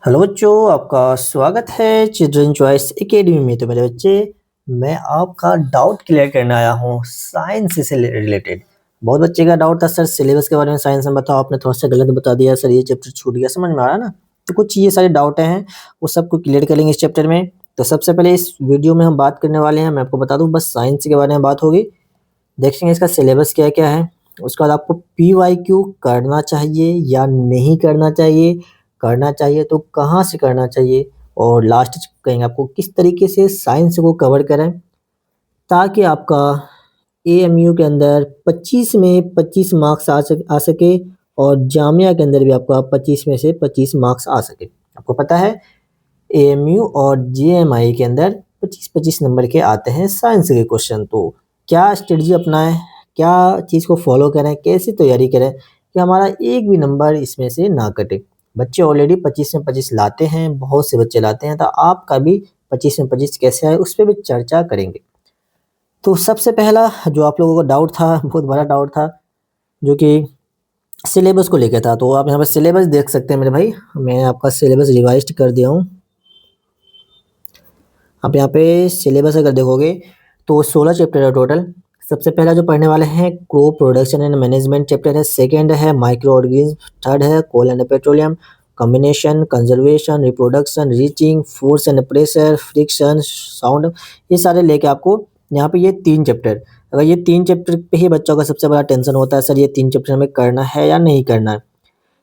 Hello बच्चों, आपका स्वागत है चिल्ड्रन चॉइस एकेडमी में। तो मेरे बच्चे, मैं आपका डाउट क्लियर करने आया हूँ साइंस से रिलेटेड। बहुत बच्चे का डाउट था, सर सिलेबस के बारे में साइंस में बताओ, आपने थोड़ा सा गलत बता दिया सर, ये चैप्टर छूट गया। समझ में आ रहा है ना? तो कुछ ये सारे डाउट हैं, वो सबको क्लियर करेंगे इस चैप्टर में। तो सबसे पहले इस वीडियो में हम बात करने वाले हैं, मैं आपको बता दूँ, बस साइंस के बारे में बात होगी। देखेंगे इसका सिलेबस क्या क्या है। उसके बाद आपको PYQ करना चाहिए या नहीं करना चाहिए, करना चाहिए तो कहाँ से करना चाहिए, और लास्ट कहेंगे आपको किस तरीके से साइंस को कवर करें ताकि आपका AMU के अंदर 25 में 25 मार्क्स आ सके, और जामिया के अंदर भी आपका 25 में से 25 मार्क्स आ सके। आपको पता है AMU और JMI के अंदर 25-25 नंबर के आते हैं साइंस के क्वेश्चन। तो क्या स्ट्रेटजी अपनाएं, क्या चीज़ को फॉलो करें, कैसी तैयारी करें कि हमारा एक भी नंबर इसमें से ना कटे। बच्चे ऑलरेडी 25 में 25 लाते हैं, बहुत से बच्चे लाते हैं, तो आपका भी 25 में 25 कैसे आए उस पर भी चर्चा करेंगे। तो सबसे पहला जो आप लोगों का डाउट था, बहुत बड़ा डाउट था, जो कि सिलेबस को लेकर था। तो आप यहाँ पर सिलेबस देख सकते हैं मेरे भाई, मैं आपका सिलेबस रिवाइज कर दिया हूँ। आप यहाँ पे सिलेबस अगर देखोगे तो 16 चैप्टर है टोटल। सबसे पहला जो पढ़ने वाले हैं crop production and management chapter है, सेकंड है माइक्रो ऑर्गेनिज्म, थर्ड है coal and petroleum, combination, conservation, reproduction, reaching, force and pressure, friction, sound, ये सारे लेके आपको यहाँ पे ये 3 चैप्टर। अगर ये 3 चैप्टर पे ही बच्चों का सबसे बड़ा टेंशन होता है, सर ये 3 चैप्टर हमें करना है या नहीं करना है।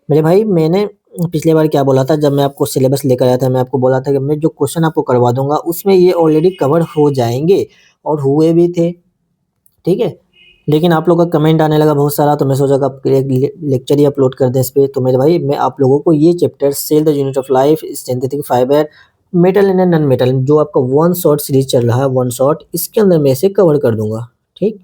मेरे भाई, मैंने पिछली बार क्या बोला था, जब मैं आपको सिलेबस लेकर आया था, मैं आपको बोला था कि मैं जो क्वेश्चन आपको करवा दूंगा उसमें ये ऑलरेडी कवर हो जाएंगे, और हुए भी थे। ठीक है, लेकिन आप लोगों का कमेंट आने लगा बहुत सारा, तो मैं सोचा कि आपके लिए लेक्चर ही अपलोड कर दें इस पे। तो मेरे भाई, मैं आप लोगों को ये chapter cell the unit of life, synthetic fibre, metal and non metal, जो आपका वन शॉट सीरीज चल रहा है, वन शॉट, इसके अंदर मैं इसे कवर कर दूंगा। ठीक,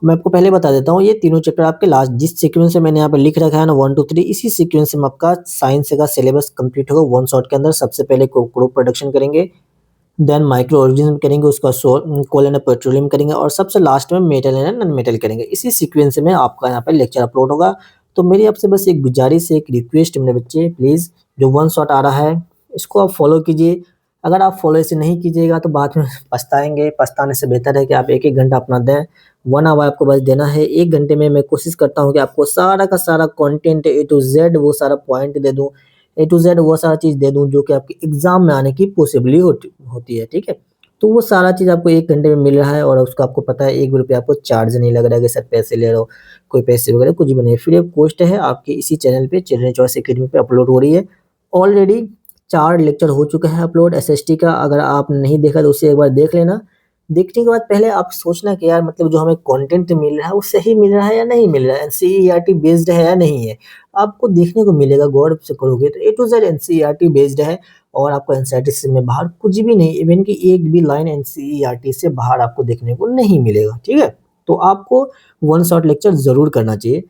मैं आपको पहले बता देता हूँ, ये तीनों चैप्टर आपके लास्ट जिस सीक्वेंस से मैंने यहाँ पे लिख रखा है ना 1 2 3, इसी सीक्वेंस में आपका साइंस का सिलेबस कंप्लीट होगा वन शॉट के अंदर। सबसे पहले क्रॉप प्रोडक्शन करेंगे, देन माइक्रो ऑर्गेनिज्म करेंगे, उसका कोल एंड पेट्रोलियम करेंगे, और सबसे लास्ट में मेटल एंड नॉन मेटल करेंगे। इसी सीक्वेंस में आपका यहाँ पे लेक्चर अपलोड होगा। तो मेरी आपसे बस एक गुजारिश है, एक रिक्वेस्ट है मेरे बच्चे, प्लीज़ जो वन शॉट आ रहा है इसको आप फॉलो कीजिए। अगर आप फॉलो इसे नहीं कीजिएगा तो बाद में पछताएंगे। पछताने से बेहतर है कि आप एक एक घंटा अपना दें, 1 आवर आपको बस देना है। 1 घंटे में मैं कोशिश करता हूँ कि आपको सारा का सारा कंटेंट A to Z वो सारा पॉइंट दे दूँ, A to Z वो सारा चीज़ दे दूँ जो कि आपके एग्ज़ाम में आने की पॉसिबली होती है। ठीक है? तो वो सारा चीज़ आपको 1 घंटे में मिल रहा है, और उसका आपको पता है 1 भी रुपया आपको चार्ज नहीं लग रहा है कि सर पैसे ले रहे हो, कोई पैसे वगैरह कुछ भी नहीं। फ्री ऑफ कॉस्ट है, आपके इसी चैनल पे चिल्ड्रन चॉइस एकेडमी पे अपलोड हो रही है। ऑलरेडी 4 लेक्चर हो चुका है अपलोड SST का, अगर आप नहीं देखा तो उसे एक बार देख लेना। देखने के बाद पहले आप सोचना कि यार मतलब जो हमें कंटेंट मिल रहा है वो सही मिल रहा है या नहीं मिल रहा है, NCERT बेस्ड है या नहीं है। आपको देखने को मिलेगा, गौर से करोगे तो A to Z NCERT based है, और आपको NCERT से में बाहर कुछ भी नहीं, इवन कि एक भी लाइन NCERT से बाहर आपको देखने को नहीं मिलेगा। ठीक है? तो आपको वन शॉट लेक्चर ज़रूर करना चाहिए।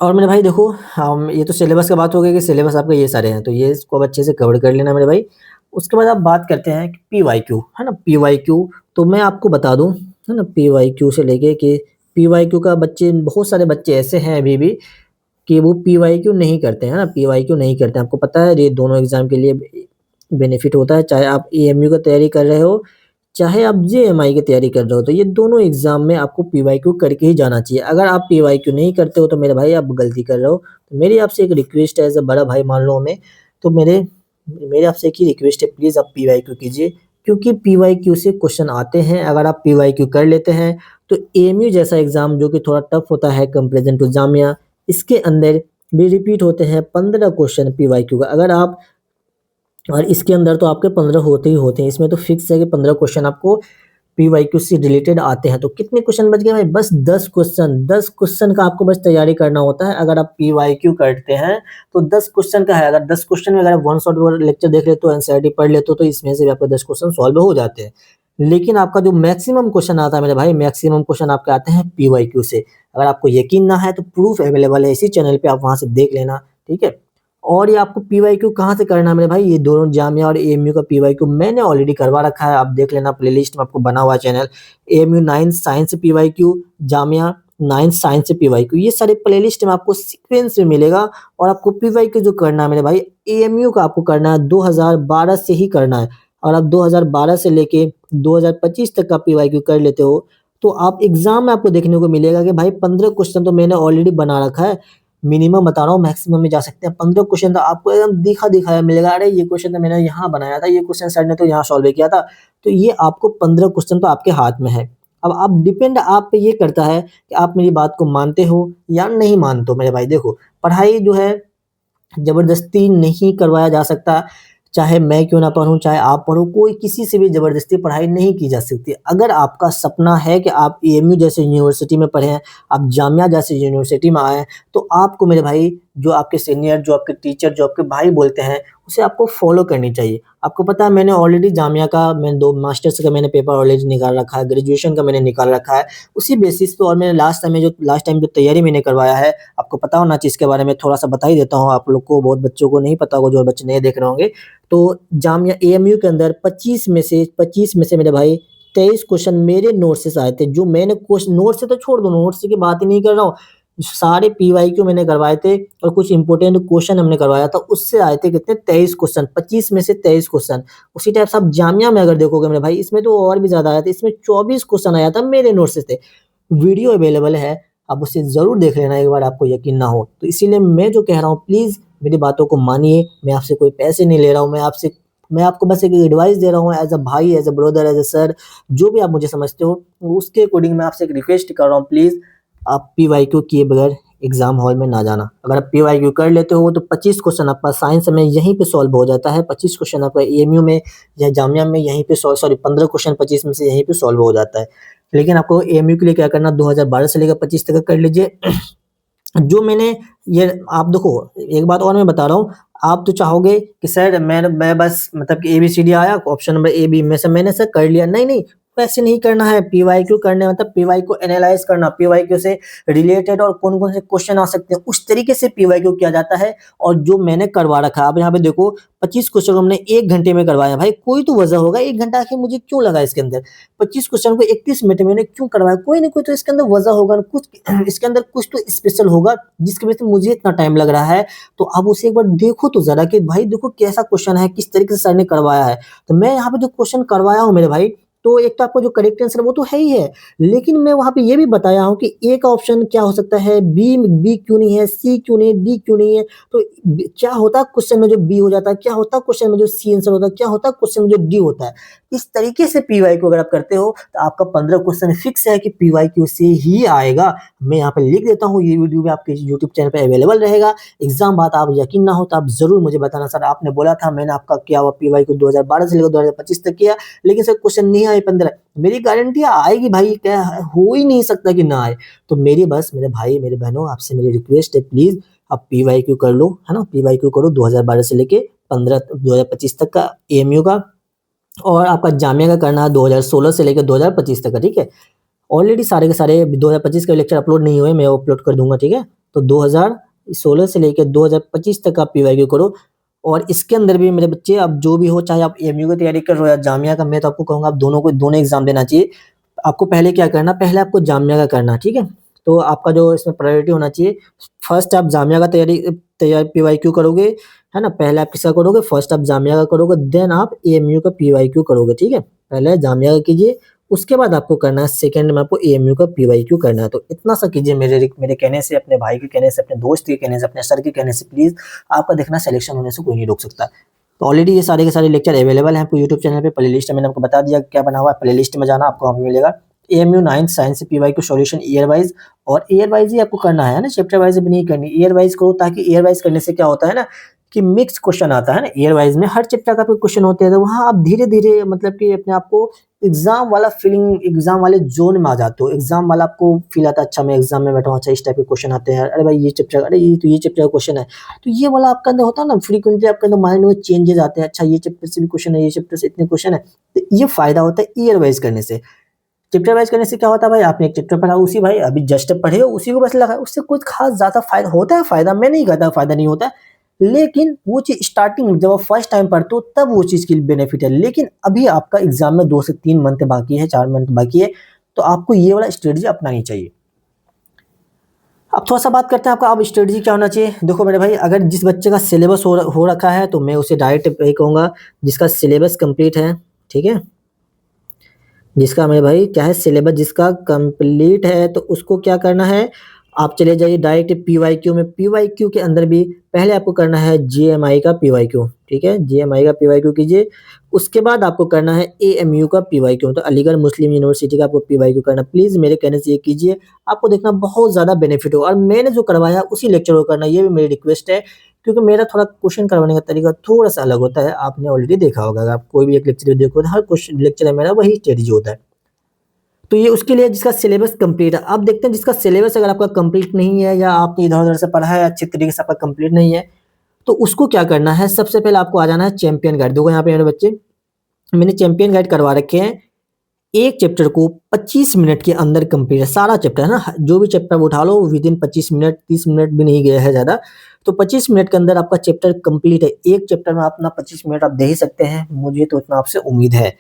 और मेरे भाई देखो, हम ये तो सिलेबस का बात हो गई कि सिलेबस आपके ये सारे हैं, तो ये इसको अब अच्छे से कवर कर लेना मेरे भाई। उसके बाद आप बात करते हैं कि PYQ, है ना? PYQ तो मैं आपको बता दूं, है ना, PYQ से लेके कि PYQ का बच्चे, बहुत सारे बच्चे ऐसे हैं अभी भी कि वो PYQ नहीं करते हैं, है ना? PYQ नहीं करते हैं। आपको पता है ये दोनों एग्जाम के लिए बेनिफिट होता है, चाहे आप AMU का तैयारी कर रहे हो, चाहे आप JMI की तैयारी कर रहे हो, तो ये दोनों एग्जाम में आपको PYQ करके ही जाना चाहिए। अगर आप PYQ नहीं करते हो तो मेरे भाई आप गलती कर रहे हो। तो मेरी आपसे एक रिक्वेस्ट है, एज़ अ बड़ा भाई मान लो हमें, तो मेरे आपसे एक ही रिक्वेस्ट है, प्लीज़ आप PYQ कीजिए, क्योंकि PYQ से क्वेश्चन आते हैं। अगर आप PYQ कर लेते हैं तो AMU जैसा एग्ज़ाम जो कि थोड़ा टफ होता है कंपैरिज़न टू जामिया, इसके अंदर भी रिपीट होते हैं 15 क्वेश्चन PYQ का। अगर आप, और इसके अंदर तो आपके 15 होते ही होते हैं, इसमें तो फिक्स है कि 15 क्वेश्चन आपको PYQ से रिलेटेड आते हैं। तो कितने क्वेश्चन बच गए भाई? बस 10 क्वेश्चन। 10 क्वेश्चन का आपको बस तैयारी करना होता है। अगर आप PYQ करते हैं तो 10 क्वेश्चन का है। अगर 10 क्वेश्चन में अगर आप वन शॉट लेक्चर देख लेते हो, NCERT पढ़ लेते हो, तो इसमें से भी आपके 10 क्वेश्चन सॉल्व हो जाते हैं। लेकिन आपका जो मैक्सिमम क्वेश्चन आता है मेरे भाई, मैक्सिमम क्वेश्चन आपके आते हैं PYQ से। अगर आपको यकीन ना है तो प्रूफ अवेलेबल है इसी चैनल पे, आप वहाँ से देख लेना। ठीक है? और ये आपको PYQ कहाँ से करना है मेरे भाई? ये दोनों जामिया और AMU का PYQ मैंने ऑलरेडी करवा रखा है, आप देख लेना, प्लेलिस्ट में आपको बना हुआ है channel. AMU 9 science PYQ, Jamia 9 science से पीवाईक्यू, ये सारे प्लेलिस्ट में आपको सीक्वेंस में मिलेगा। और आपको पीवाईक्यू जो करना है मेरे भाई, एएमयू का आपको करना है 2012 से ही करना है। और आप 2012 से लेके 2025 तक का पीवाईक्यू कर लेते हो, तो आप एग्जाम में आपको देखने को मिलेगा कि भाई 15 क्वेश्चन तो मैंने ऑलरेडी बना रखा है। मिनिमम बता रहा हूँ, मैक्सिमम में जा सकते हैं 15 क्वेश्चन तो आपको एकदम दिखा दिखाया मिलेगा, अरे ये क्वेश्चन तो मैंने यहाँ बनाया था, ये क्वेश्चन सर ने तो यहाँ सॉल्व किया था। तो ये आपको 15 क्वेश्चन तो आपके हाथ में है। अब आप डिपेंड आप पे ये करता है कि आप मेरी बात को मानते हो या नहीं मानते हो मेरे भाई। देखो, पढ़ाई जो है जबरदस्ती नहीं करवाया जा सकता, चाहे मैं क्यों ना पढ़ूँ, चाहे आप पढ़ो, कोई किसी से भी जबरदस्ती पढ़ाई नहीं की जा सकती। अगर आपका सपना है कि आप एएमयू जैसे यूनिवर्सिटी में पढ़ें, आप जामिया जैसे यूनिवर्सिटी में आएँ, तो आपको मेरे भाई जो आपके सीनियर, जो आपके टीचर, जो आपके भाई बोलते हैं, उसे आपको फॉलो करनी चाहिए। आपको पता है मैंने ऑलरेडी जामिया का मैंने 2 मास्टर्स का मैंने पेपर ऑलरेडी निकाल रखा है, ग्रेजुएशन का मैंने निकाल रखा है। उसी बेसिस पे और मैंने लास्ट टाइम जो तैयारी मैंने करवाया है, आपको पता होना चाहिए इसके बारे में, थोड़ा-सा बता ही देता हूँ आप लोग को, बहुत बच्चों को नहीं पता होगा, जो बच्चे नए देख रहे होंगे। तो जामिया एएमयू के अंदर 25 में से मेरे भाई 23 क्वेश्चन मेरे नोट से आए थे, जो मैंने नोट से तो छोड़ दो, नोट से की बात ही नहीं कर रहा हूँ। सारे पीवाईक्यू मैंने करवाए थे और कुछ इंपॉर्टेंट क्वेश्चन हमने करवाया था, उससे आए थे कितने 23 क्वेश्चन, 25 में से 23 क्वेश्चन। उसी टाइप से आप जामिया में अगर देखोगे मेरे भाई, इसमें तो और भी ज़्यादा आया था, इसमें 24 क्वेश्चन आया था मेरे नोट से थे। वीडियो अवेलेबल है, आप उसे ज़रूर देख लेना एक बार, आपको यकीन ना हो तो। इसीलिए मैं जो कह रहा हूँ, प्लीज़ मेरी बातों को मानिए। मैं आपसे कोई पैसे नहीं ले रहा हूँ, मैं आपको बस एक एडवाइस दे रहा हूँ, एज़ अ भाई, as a brother, as a sir, जो भी आप मुझे समझते हो, उसके अकॉर्डिंग मैं आपसे एक रिक्वेस्ट कर रहा हूँ, प्लीज़ आप पीवाईक्यू किए बगैर एग्ज़ाम हॉल में ना जाना। अगर आप पीवाईक्यू कर लेते हो तो 25 क्वेश्चन आपका साइंस में यहीं पे सॉल्व हो जाता है, 25 क्वेश्चन आपका एएमयू में या जामिया में यहीं पे 15 क्वेश्चन 25 में से यहीं पे सॉल्व हो जाता है। लेकिन आपको एएमयू के लिए क्या करना, 2012 से लेकर 25 तक का कर लीजिए। जो मैंने ये आप देखो, एक बात और मैं बता रहा हूँ, आप तो चाहोगे कि सर मैं बस मतलब कि एबीसीडी आया, ऑप्शन नंबर ए, बी में से मैंने सर कर लिया। नहीं, नहीं, वैसे नहीं करना है। पीवाईक्यू करने मतलब पीवाईक्यू एनालाइज़ करना, पीवाईक्यू से रिलेटेड और कौन-कौन से क्वेश्चन आ सकते हैं, उस तरीके से पीवाईक्यू किया जाता है। और जो मैंने करवा रखा है, अब यहाँ पे देखो 25 क्वेश्चन हमने 1 घंटे में करवाया। भाई कोई तो वजह होगा, 1 घंटा आखिर मुझे क्यों लगा इसके अंदर? 25 क्वेश्चन को 31 मिनट में मैंने क्यों करवाया? कोई ना कोई तो इसके अंदर वजह होगा, कुछ इसके अंदर कुछ तो स्पेशल होगा, जिसकी वजह से मुझे इतना टाइम लग रहा है। तो आप उसे एक बार देखो तो ज़रा कि भाई देखो कैसा क्वेश्चन है, किस तरीके से सर ने करवाया है। तो मैं यहाँ पे जो क्वेश्चन करवाया हूँ मेरे भाई, तो एक तो आपको जो करेक्ट आंसर वो तो है ही है, लेकिन मैं वहाँ पे ये भी बताया हूँ कि ए का ऑप्शन क्या हो सकता है, बी क्यों नहीं है, सी क्यों नहीं है, डी क्यों नहीं है। तो क्या होता है क्वेश्चन में जो बी हो जाता है, क्या होता है क्वेश्चन में जो सी आंसर होता है, क्या होता है क्वेश्चन में जो डी होता है। इस तरीके से पीवाईक्यू अगर आप करते हो तो आपका 15 क्वेश्चन फिक्स है कि पीवाईक्यू से ही आएगा। मैं यहाँ पे लिख देता हूँ, ये वीडियो भी आपके यूट्यूब चैनल पे अवेलेबल रहेगा। एग्जाम बात आप यकीन ना हो तो आप जरूर मुझे बताना, सर आपने बोला था, मैंने आपका किया हुआ पीवाईक्यू 2012 से लेकर 2025 तक किया, लेकिन सर क्वेश्चन नहीं आए 15। मेरी गारंटी आएगी भाई, क्या हो ही नहीं सकता कि ना आए। तो मेरी बस मेरे भाई मेरे बहनों आपसे मेरी रिक्वेस्ट है, प्लीज आप पीवाईक्यू कर लो, है ना, पीवाईक्यू करो 2012 से लेके 2025 तक का एएमयू का। और आपका जामिया का करना है 2016 से लेकर 2025 तक का, ठीक है। ऑलरेडी सारे के सारे 2025 के लेक्चर अपलोड नहीं हुए, मैं अपलोड कर दूंगा, ठीक है। तो 2016 से लेकर 2025 तक आप पीवाईक्यू करो। और इसके अंदर भी मेरे बच्चे, अब जो भी हो, चाहे आप एएमयू की तैयारी कर रहे हो या जामिया का, मैं तो आपको कहूँगा आप दोनों एग्जाम देना चाहिए। आपको पहले क्या करना, पहले आपको जामिया का करना, ठीक है। तो आपका जो इसमें प्रायोरिटी होना चाहिए, फर्स्ट आप जामिया का तैयारी पीवाईक्यू करोगे, है ना। पहले आप किसका करोगे, फर्स्ट आप जामिया का करोगे, देन आप एएमयू का पीवाईक्यू करोगे, ठीक है। पहले जामिया का कीजिए, उसके बाद आपको करना है सेकंड में आपको एएमयू का पीवाईक्यू करना है। तो इतना सा कीजिए मेरे कहने से, अपने भाई के कहने से, अपने दोस्त के कहने से, अपने सर के कहने से, प्लीज आपका देखना सिलेक्शन होने से कोई नहीं रोक सकता। तो ऑलरेडी ये सारे के सारे लेक्चर अवेलेबल हैं आपको यूट्यूब चैनल पे, प्लेलिस्ट मैंने आपको बता दिया क्या बना हुआ है, प्लेलिस्ट में जाना आपको वहाँ पे मिलेगा। AMU 9th science PYQ solution year wise, और ईयर वाइज ही आपको करना है ना, चैप्टर वाइज भी नहीं करनी, ईयर वाइज करो, ताकि ईयर वाइज करने से क्या होता है ना कि मिक्स क्वेश्चन आता है ना। ईयर वाइज में हर चैप्टर का कोई क्वेश्चन होते हैं, तो वहाँ आप धीरे धीरे मतलब कि अपने आप को एग्जाम वाला फीलिंग, एग्जाम वाले जोन में आ जाते हो, एग्जाम वाला आपको फील आता है, अच्छा मैं एग्जाम में बैठा हूँ, अच्छा इस टाइप के क्वेश्चन आते हैं, अरे भाई ये चैप्टर, अरे ये तो ये चैप्टर का क्वेश्चन है। तो ये वाला आपके अंदर होता है ना, फ्रीक्वेंटली आपके अंदर माइंड में चेंजेस आते हैं, अच्छा ये चैप्टर से भी क्वेश्चन है, ये चैप्टर से इतने क्वेश्चन है। तो ये फायदा होता है ईयर वाइज करने से। चैप्टर वाइज करने से क्या होता है भाई, आपने एक चैप्टर पढ़ा, उसी भाई अभी जस्ट पढ़े हो, उसी को बस लगा, उससे कुछ खास ज्यादा फायदा होता है, फायदा मैं नहीं कहता फायदा नहीं होता, लेकिन वो चीज स्टार्टिंग जब आप फर्स्ट टाइम पढ़ते हो तब वो चीज की बेनिफिट है। लेकिन अभी आपका एग्जाम में 2 से 3 मंथ बाकी है, 4 मंथ बाकी है, तो आपको ये वाला स्ट्रेटजी अपनानी चाहिए। अब थोड़ा-सा बात करते हैं आपका अब स्ट्रेटजी क्या होना चाहिए। देखो मेरे भाई, अगर जिस बच्चे का सिलेबस हो रखा है तो मैं उसे डायरेक्ट यही कहूँगा, जिसका सिलेबस कंप्लीट है, ठीक है? जिसका मेरे भाई क्या है, सिलेबस जिसका कंप्लीट है, तो उसको क्या करना है, आप चले जाइए डायरेक्ट पीवाईक्यू में। पीवाईक्यू के अंदर भी पहले आपको करना है जीएमआई का पीवाईक्यू, ठीक है? जीएमआई का पीवाईक्यू कीजिए, उसके बाद आपको करना है एएमयू का पीवाईक्यू, तो अलीगढ़ मुस्लिम यूनिवर्सिटी का आपको पीवाईक्यू करना। प्लीज़ मेरे कहने से ये कीजिए, आपको देखना बहुत ज़्यादा बेनिफिट होगा, और मैंने जो करवाया उसी लेक्चर को करना, ये भी मेरी रिक्वेस्ट है, क्योंकि मेरा थोड़ा क्वेश्चन करवाने का तरीका थोड़ा-सा अलग होता है। आपने ऑलरेडी देखा होगा, अगर आप कोई भी एक लेक्चर देखो, हर क्वेश्चन लेक्चर में मेरा वही स्ट्रेटजी होता है। तो ये उसके लिए जिसका सिलेबस कंप्लीट है। अब देखते हैं जिसका सिलेबस अगर आपका कंप्लीट नहीं है, या आपने इधर-उधर से पढ़ा है, अच्छे तरीके से आपका कंप्लीट नहीं है, तो उसको क्या करना है, सबसे पहले आपको आ जाना है चैंपियन गाइड। देखो यहाँ पे मेरे बच्चे, मैंने चैंपियन गाइड करवा रखे हैं। एक चैप्टर को 25 मिनट के अंदर कंप्लीट है, सारा चैप्टर है ना, जो भी चैप्टर आप उठा लो विदिन 25 मिनट, 30 मिनट भी नहीं गया है ज़्यादा, तो 25 मिनट के अंदर आपका चैप्टर कंप्लीट है। एक चैप्टर में अपना 25 मिनट आप दे ही सकते हैं, मुझे तो इतना आपसे उम्मीद है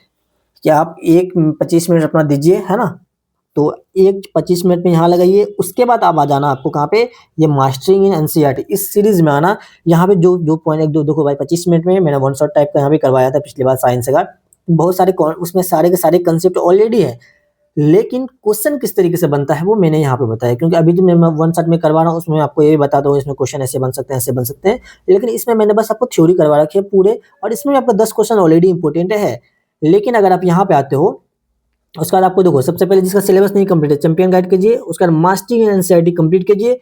कि आप एक 25 मिनट अपना दीजिए, है ना? तो एक 25 मिनट में यहाँ लगाइए, उसके बाद आप आ जाना आपको कहाँ पे, ये मास्टरिंग इन एनसीईआरटी इस सीरीज़ में आना। यहाँ पे जो जो पॉइंट एक दो देखो भाई, 25 मिनट में मैंने वन शॉट टाइप का यहाँ पे करवाया था पिछली बार साइंस का। बहुत सारे उसमें सारे के सारे कंसेप्ट ऑलरेडी है, लेकिन क्वेश्चन किस तरीके से बनता है वो मैंने यहाँ पे बताया, क्योंकि अभी जो मैं वन शॉट में करवा रहा हूँ उसमें आपको ये भी बता दूँ, इसमें क्वेश्चन ऐसे बन सकते हैं, ऐसे बन सकते हैं, लेकिन इसमें मैंने बस आपको थ्योरी करवा रखी है पूरे, और इसमें आपका 10 क्वेश्चन ऑलरेडी इंपॉर्टेंट है। लेकिन अगर आप यहाँ पे आते हो, उसके बाद आपको देखो, सबसे पहले जिसका सिलेबस नहीं कंप्लीट है चैंपियन गाइड कीजिए, उसके बाद मास्टरिंग इन एनसीईआरटी कंप्लीट कीजिए,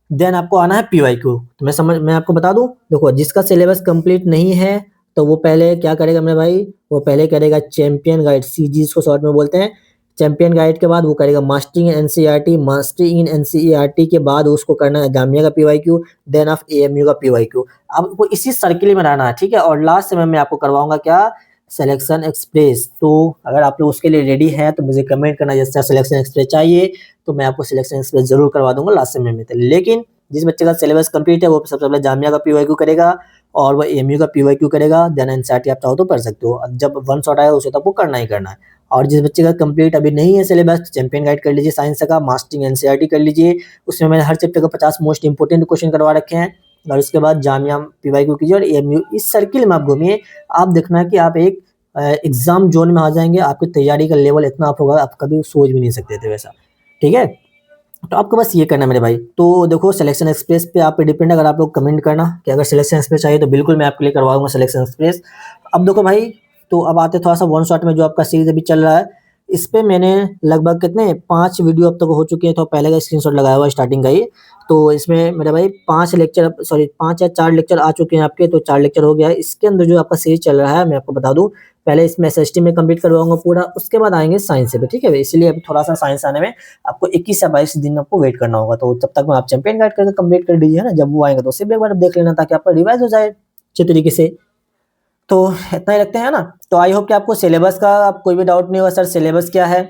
देन आपको आना है पीवाईक्यू। तो मैं आपको बता दूं, देखो जिसका सिलेबस कंप्लीट नहीं है तो वो पहले क्या करेगा मेरे भाई, वो पहले करेगा चैंपियन गाइड, सीजी इसको शॉर्ट में बोलते हैं। चैंपियन गाइड के बाद वो करेगा mastering in NCERT, mastering in NCERT के बाद उसको करना है जामिया का पीवाईक्यू, देन ऑफ एएमयू का पीवाईक्यू। अब आपको इसी सर्किल में रहना है, ठीक है? और लास्ट में मैं आपको करवाऊंगा क्या, सिलेक्शन एक्सप्रेस। तो अगर आप लोग उसके लिए रेडी हैं तो मुझे कमेंट करना, जैसे सिलेक्शन एक्सप्रेस चाहिए तो मैं आपको सिलेक्शन एक्सप्रेस जरूर करवा दूंगा लास्ट समय में। लेकिन जिस बच्चे का सिलेबस कंप्लीट है वो सबसे पहले जामिया का पीवाईक्यू करेगा, और वो एएमयू का पीवाईक्यू करेगा, देन एनसीईआरटी आप चाहो तो पढ़ सकते हो। जब वन शॉट आएगा उसे तो आपको करना ही करना है। और जिस बच्चे का कंप्लीट अभी नहीं है सिलेबस, चैंपियन गाइड कर लीजिए साइंस का, मास्टरिंग एनसीईआरटी कर लीजिए, उसमें मैंने हर चैप्टर का 50 मोस्ट इंपोर्टेंट क्वेश्चन करवा रखे हैं। और उसके बाद जामिया पीवाईक्यू कीजिए और एएमयू, इस सर्किल में आप घूमिए। आप देखना कि आप एक एग्जाम जोन में आ जाएंगे, आपकी तैयारी का लेवल इतना अप होगा आप कभी सोच भी नहीं सकते थे वैसा, ठीक है? तो आपको बस ये करना है मेरे भाई। तो देखो सिलेक्शन एक्सप्रेस पे आप पे डिपेंड, अगर आप लोग कमेंट करना कि अगर सिलेक्शन एक्सप्रेस चाहिए तो बिल्कुल मैं आपके लिए करवाऊंगा सिलेक्शन एक्सप्रेस। अब देखो भाई, तो अब आते थोड़ा सा वन शॉट में, जो आपका सीरीज अभी चल रहा है, इस पे मैंने लगभग कितने 5 वीडियो अब तक हो चुके हैं, तो पहले का स्क्रीनशॉट लगाया हुआ है स्टार्टिंग का ही। तो इसमें मेरे भाई 5 लेक्चर, सॉरी 5 या 4 लेक्चर आ चुके हैं आपके, तो 4 लेक्चर हो गया है। इसके अंदर जो आपका सीरीज चल रहा है मैं आपको बता दूं, पहले इसमें एसएसटी में कंप्लीट करवाऊंगा पूरा, उसके बाद आएंगे साइंस पे, ठीक है? इसलिए अभी थोड़ा सा साइंस आने में आपको 21 या 22 दिन आपको वेट करना होगा। तो तब तक में आप चैंपियन गाइड करके कंप्लीट कर दीजिए, है ना? जब वो आएंगे तो उसे भी एक बार देख लेना, ताकि आपका रिवाइज हो जाए अच्छे तरीके से। तो इतना ही रखते हैं ना। तो आई होप कि आपको सिलेबस का आप कोई भी डाउट नहीं होगा, सर सिलेबस क्या है,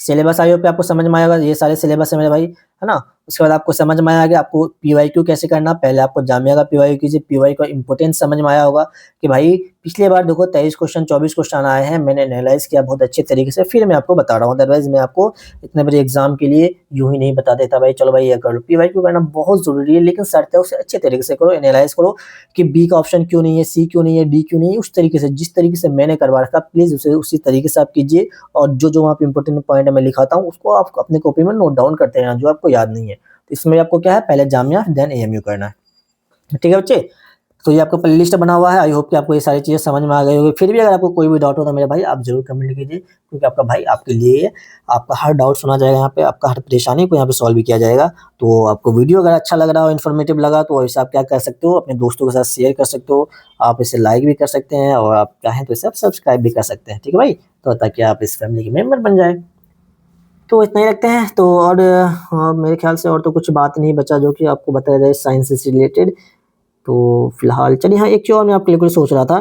सिलेबस आई होप आपको समझ में आएगा। ये सारे सिलेबस है मेरे भाई, है ना? उसके बाद आपको समझ में आया कि आपको पीवाईक्यू कैसे करना। पहले आपको जामिया का पीवाईक्यू कीजिए, पीवाईक्यू का इंपॉर्टेंस समझ में आया होगा कि भाई पिछली बार देखो 23 क्वेश्चन 24 क्वेश्चन आए हैं, मैंने एनालाइज किया बहुत अच्छे तरीके से, फिर मैं आपको बता रहा हूँ। अदरवाइज मैं आपको इतने बड़े एग्जाम के लिए यूं ही नहीं बता देता भाई, चलो भाई ये कर लो। पीवाईक्यू करना बहुत जरूरी है, लेकिन शर्त है उसे अच्छे तरीके से करो, एनालाइज करो कि बी का ऑप्शन क्यों नहीं है, सी क्यों नहीं है, डी क्यों नहीं है, उस तरीके से जिस तरीके से मैंने करवा रखा प्लीज उसे उसी तरीके से आप कीजिए। और जो जो वहाँ पे इंपॉर्टेंट पॉइंट मैं लिखाता हूँ उसको आप अपने कॉपी में नोट डाउन करते हैं, जो आपको याद नहीं है। तो इसमें आपको क्या है, पहले जामिया देन एएमयू करना है, ठीक है बच्चे? तो ये आपका प्लेलिस्ट बना हुआ है, आई होप कि आपको ये सारी चीज़ें समझ में आ गई होगी। फिर भी अगर आपको कोई भी डाउट हो तो मेरे भाई आप जरूर कमेंट कीजिए, क्योंकि आपका भाई आपके लिए है। आपका हर डाउट सुना जाएगा यहाँ पे, आपका हर परेशानी को यहाँ पे सॉल्व भी किया जाएगा। तो आपको वीडियो अगर अच्छा लग रहा हो, इन्फॉर्मेटिव लगा, तो वैसे आप क्या कर सकते हो, अपने दोस्तों के साथ शेयर कर सकते हो, आप इसे लाइक भी कर सकते हैं, और आप चाहें तो इसे आप सब्सक्राइब भी कर सकते हैं, ठीक है भाई? तो ताकि आप इस फैमिली के मेम्बर बन जाए। तो इतना ही रखते हैं। तो और मेरे ख्याल से और तो कुछ बात नहीं बचा जो कि आपको बताया जाए साइंस से रिलेटेड। तो फिलहाल चलिए, हाँ एक चीज़ और मैं आपके लिए कुछ सोच रहा था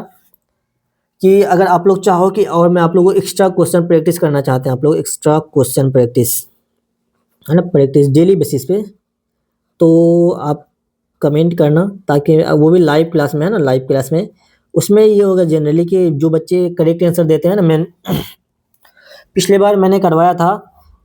कि अगर आप लोग चाहो कि और मैं आप लोगों को एक्स्ट्रा क्वेश्चन प्रैक्टिस करना चाहते हैं, आप लोग एक्स्ट्रा क्वेश्चन प्रैक्टिस, है ना, प्रैक्टिस डेली बेसिस पे, तो आप कमेंट करना, ताकि वो भी लाइव क्लास में, है ना, लाइव क्लास में। उसमें ये होगा जनरली कि जो बच्चे करेक्ट आंसर देते हैं ना, मैं पिछले बार मैंने करवाया था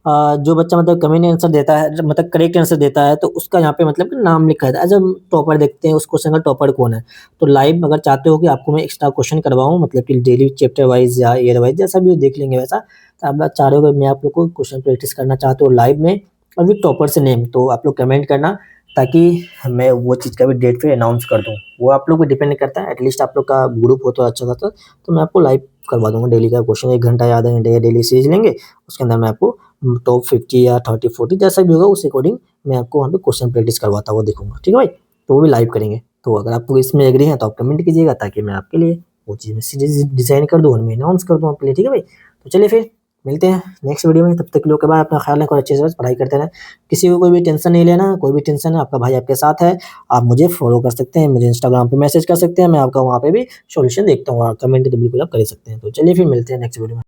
जो बच्चा मतलब कमेंट आंसर देता है, मतलब करेक्ट आंसर देता है, तो उसका यहाँ पे मतलब कि नाम लिखा रहता है। एज़ हम टॉपर देखते हैं उस क्वेश्चन का टॉपर कौन है। तो लाइव अगर चाहते हो कि आपको मैं एक्स्ट्रा क्वेश्चन करवाऊँ, मतलब कि डेली चैप्टर वाइज़ या ईयर वाइज़ जैसा भी देख लेंगे वैसा। तो आप लोग चाह रहे हो कि मैं आप लोग को क्वेश्चन प्रैक्टिस करना चाहते हो लाइव में और विद टॉपर से नेम, तो आप लोग कमेंट करना, ताकि मैं वो चीज़ का भी डेट पे अनाउंस कर दूँ। वो आप लोग पे डिपेंड करता है, एटलीस्ट आप लोग का ग्रुप हो तो अच्छा खासा, तो मैं आपको लाइव करवा दूँगा डेली का क्वेश्चन। 1 घंटा या आधा घंटे का डेली सीरीज़ लेंगे, उसके अंदर मैं आपको टॉप 50 या 30-40 जैसा भी होगा उस अकॉर्डिंग मैं आपको वहाँ पे क्वेश्चन प्रैक्टिस करवाता हुआ दिखूँगा। ठीक है भाई? तो वो भी लाइव करेंगे। तो अगर आप लोग इसमें एग्री हैं तो आप कमेंट कीजिएगा, ताकि मैं आपके लिए वो चीज़ मैं सीरीज़ डिज़ाइन कर दूँ और मैं अनाउंस कर दूँ आपके लिए। ठीक है भाई? तो चलिए फिर मिलते हैं नेक्स्ट वीडियो में। तब तक के लिए ओके बाय। अपना ख्याल रखें और अच्छे से बस पढ़ाई करते रहें। किसी को कोई भी टेंशन नहीं लेना, कोई भी टेंशन है आपका भाई आपके साथ है। आप मुझे फॉलो कर सकते हैं, मुझे इंस्टाग्राम पे मैसेज कर सकते हैं, मैं आपका वहाँ पे भी सॉल्यूशन देखता हूँ। कमेंट तो बिल्कुल आप कर ही सकते हैं। तो चलिए फिर मिलते हैं नेक्स्ट वीडियो में।